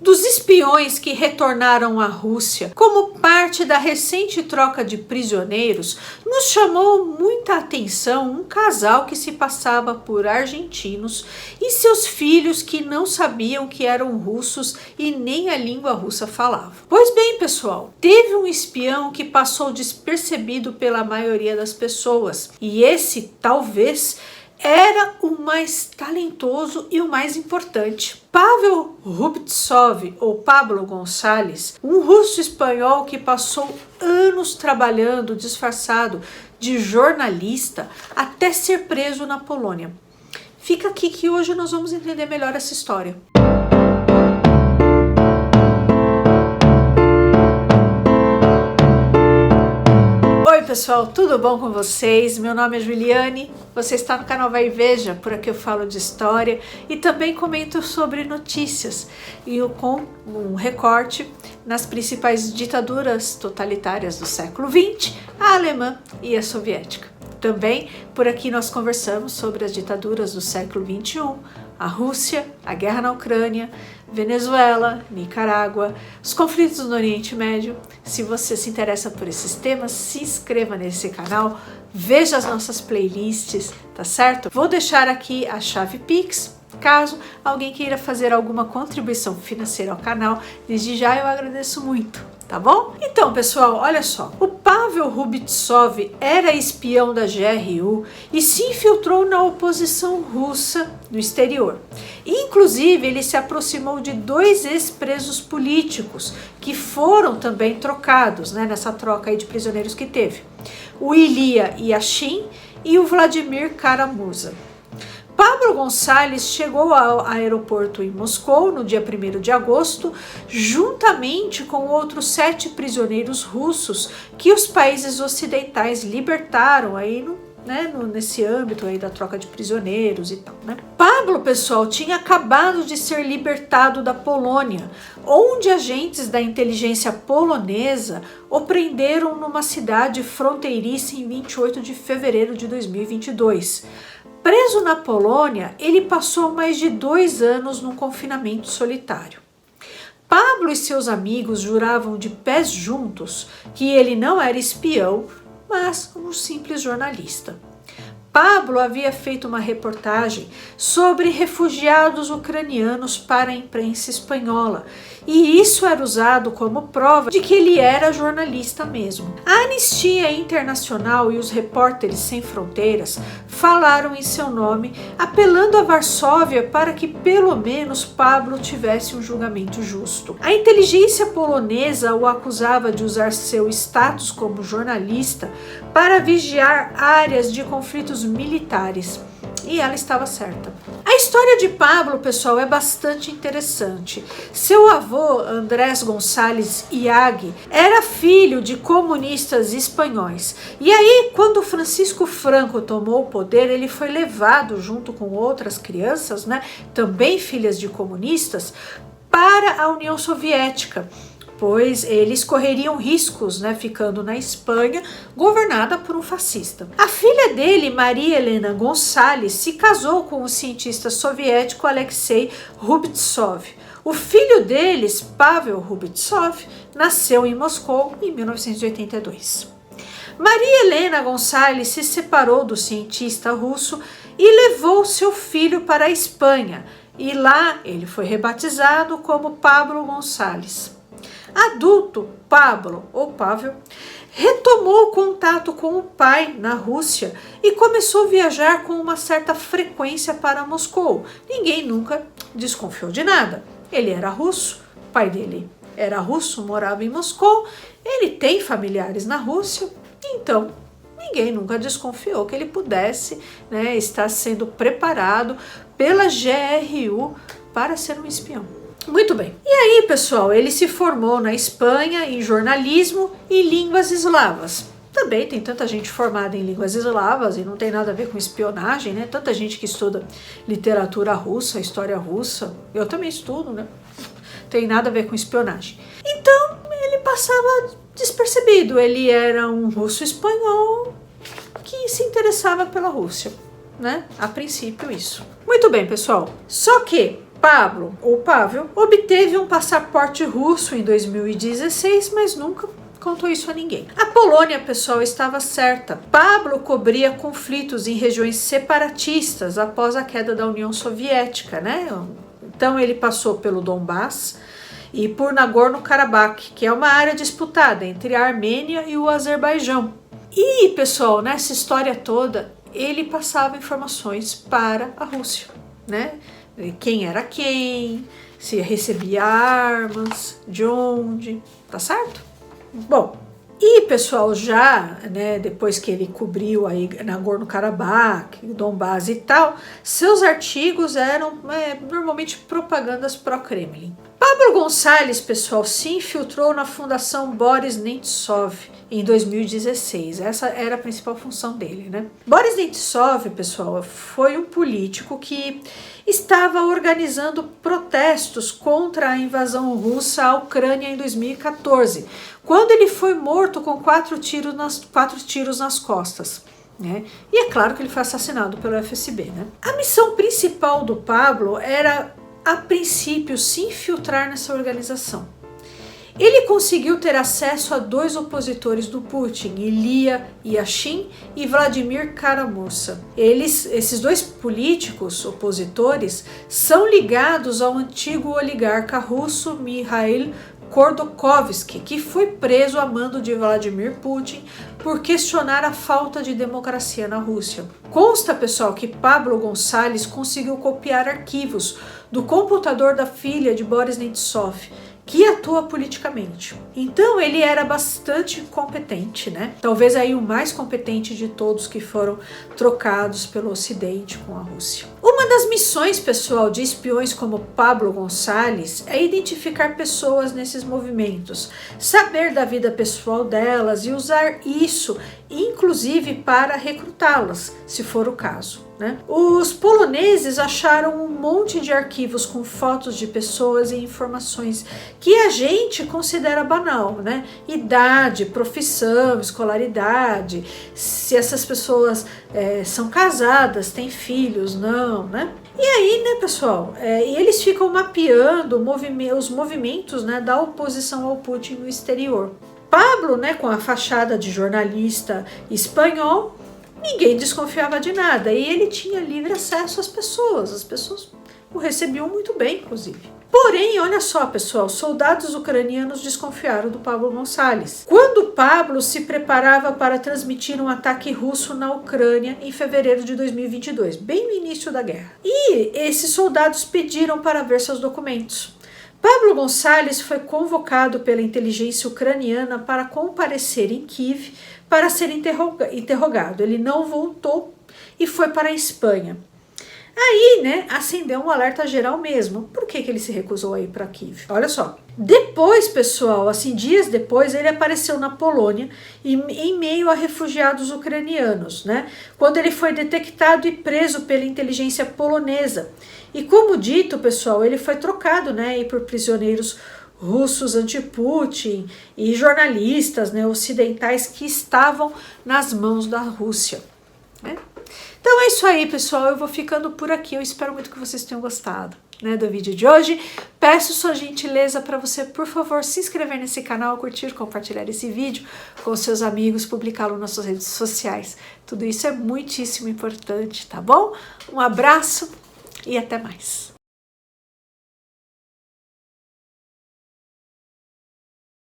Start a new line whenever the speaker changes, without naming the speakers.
Dos espiões que retornaram à Rússia como parte da recente troca de prisioneiros, nos chamou muita atenção um casal que se passava por argentinos e seus filhos que não sabiam que eram russos e nem a língua russa falavam. Pois bem, pessoal, teve um espião que passou despercebido pela maioria das pessoas, e esse talvez era o mais talentoso e o mais importante. Pavel Rubtsov, ou Pablo Gonçalves, um russo espanhol que passou anos trabalhando disfarçado de jornalista até ser preso na Polônia. Fica aqui que hoje nós vamos entender melhor essa história. Oi pessoal, tudo bom com vocês? Meu nome é Juliane, você está no canal Vai e Veja, por aqui eu falo de história e também comento sobre notícias e com um recorte nas principais ditaduras totalitárias do século XX, a alemã e a soviética. Também por aqui nós conversamos sobre as ditaduras do século XXI, a Rússia, a guerra na Ucrânia, Venezuela, Nicarágua, os conflitos no Oriente Médio. Se você se interessa por esses temas, se inscreva nesse canal, veja as nossas playlists, tá certo? Vou deixar aqui a chave Pix, caso alguém queira fazer alguma contribuição financeira ao canal, desde já eu agradeço muito. Tá bom? Então, pessoal, olha só. O Pavel Rubtsov era espião da GRU e se infiltrou na oposição russa no exterior. Inclusive, ele se aproximou de 2 ex-presos políticos que foram também trocados, nessa troca aí de prisioneiros que teve. O Ilya Yashin e o Vladimir Kara-Murza. Pablo Gonçalves chegou ao aeroporto em Moscou no dia 1º de agosto, juntamente com outros 7 prisioneiros russos que os países ocidentais libertaram aí nesse âmbito aí da troca de prisioneiros e tal, Pablo, pessoal, tinha acabado de ser libertado da Polônia, onde agentes da inteligência polonesa o prenderam numa cidade fronteiriça em 28 de fevereiro de 2022. Preso na Polônia, ele passou mais de 2 anos num confinamento solitário. Pablo e seus amigos juravam de pés juntos que ele não era espião, mas um simples jornalista. Pablo havia feito uma reportagem sobre refugiados ucranianos para a imprensa espanhola, e isso era usado como prova de que ele era jornalista mesmo. A Anistia Internacional e os Repórteres Sem Fronteiras falaram em seu nome, apelando a Varsóvia para que pelo menos Pablo tivesse um julgamento justo. A inteligência polonesa o acusava de usar seu status como jornalista para vigiar áreas de conflitos militares. E ela estava certa. A história de Pablo, pessoal, é bastante interessante. Seu avô, Andrés Gonçalves Iag, era filho de comunistas espanhóis. E aí, quando Francisco Franco tomou o poder, ele foi levado junto com outras crianças, também filhas de comunistas, para a União Soviética, pois eles correriam riscos, ficando na Espanha, governada por um fascista. A filha dele, Maria Helena Gonçalves, se casou com o cientista soviético Alexei Rubtsov. O filho deles, Pavel Rubtsov, nasceu em Moscou em 1982. Maria Helena Gonçalves se separou do cientista russo e levou seu filho para a Espanha, e lá ele foi rebatizado como Pablo Gonçalves. Adulto, Pablo, ou Pavel, retomou o contato com o pai na Rússia e começou a viajar com uma certa frequência para Moscou. Ninguém nunca desconfiou de nada. Ele era russo, o pai dele era russo, morava em Moscou, ele tem familiares na Rússia, então ninguém nunca desconfiou que ele pudesse estar sendo preparado pela GRU para ser um espião. Muito bem. E aí, pessoal, ele se formou na Espanha em jornalismo e línguas eslavas. Também tem tanta gente formada em línguas eslavas e não tem nada a ver com espionagem, Tanta gente que estuda literatura russa, história russa. Eu também estudo, Tem nada a ver com espionagem. Então, ele passava despercebido. Ele era um russo espanhol que se interessava pela Rússia, A princípio, isso. Muito bem, pessoal. Só que ou Pavel, obteve um passaporte russo em 2016, mas nunca contou isso a ninguém. A Polônia, pessoal, estava certa. Pablo cobria conflitos em regiões separatistas após a queda da União Soviética, né? Então ele passou pelo Donbass e por Nagorno-Karabakh, que é uma área disputada entre a Armênia e o Azerbaijão. E, pessoal, nessa história toda, ele passava informações para a Rússia, né? Quem era quem, se recebia armas, de onde, tá certo? Bom, e pessoal, já, né, depois que ele cobriu aí Nagorno-Karabakh, Donbass e tal, seus artigos eram normalmente propagandas pró-Kremlin. Pablo Gonçalves, pessoal, se infiltrou na Fundação Boris Nemtsov em 2016. Essa era a principal função dele, né? Boris Nemtsov, pessoal, foi um político que estava organizando protestos contra a invasão russa à Ucrânia em 2014, quando ele foi morto com 4 tiros nas costas. Né? E é claro que ele foi assassinado pelo FSB. Né? A missão principal do Pablo era, a princípio, se infiltrar nessa organização. Ele conseguiu ter acesso a 2 opositores do Putin, Ilya Yashin e Vladimir Kara-Murza. Esses 2 políticos opositores são ligados ao antigo oligarca russo Mikhail Khodorkovsky, que foi preso a mando de Vladimir Putin por questionar a falta de democracia na Rússia. Consta, pessoal, que Pablo Gonçalves conseguiu copiar arquivos do computador da filha de Boris Nemtsov, que atua politicamente. Então ele era bastante competente, né? Talvez aí o mais competente de todos que foram trocados pelo Ocidente com a Rússia. Uma das missões, pessoal, de espiões como Pablo Gonçalves é identificar pessoas nesses movimentos, saber da vida pessoal delas e usar isso, inclusive, para recrutá-las, se for o caso. Né? Os poloneses acharam um monte de arquivos com fotos de pessoas e informações que a gente considera banal, né? Idade, profissão, escolaridade, se essas pessoas são casadas, têm filhos, não, né? E aí, né, pessoal, eles ficam mapeando os movimentos, né, da oposição ao Putin no exterior. Pablo, né, com a fachada de jornalista espanhol, ninguém desconfiava de nada e ele tinha livre acesso às pessoas. As pessoas o recebiam muito bem, inclusive. Porém, olha só, pessoal, soldados ucranianos desconfiaram do Pablo Gonçalves. Quando Pablo se preparava para transmitir um ataque russo na Ucrânia em fevereiro de 2022, bem no início da guerra. E esses soldados pediram para ver seus documentos. Pablo Gonçalves foi convocado pela inteligência ucraniana para comparecer em Kiev para ser interrogado. Ele não voltou e foi para a Espanha. Aí, né, acendeu um alerta geral mesmo. Por que ele se recusou a ir para Kiev? Olha só. Depois, pessoal, assim, dias depois, ele apareceu na Polônia em meio a refugiados ucranianos, né? Quando ele foi detectado e preso pela inteligência polonesa. E como dito, pessoal, ele foi trocado, né, por prisioneiros russos anti-Putin e jornalistas, né, ocidentais que estavam nas mãos da Rússia. Né? Então é isso aí, pessoal. Eu vou ficando por aqui. Eu espero muito que vocês tenham gostado, né, do vídeo de hoje. Peço sua gentileza para você, por favor, se inscrever nesse canal, curtir, compartilhar esse vídeo com seus amigos, publicá-lo nas suas redes sociais. Tudo isso é muitíssimo importante, tá bom? Um abraço e até mais.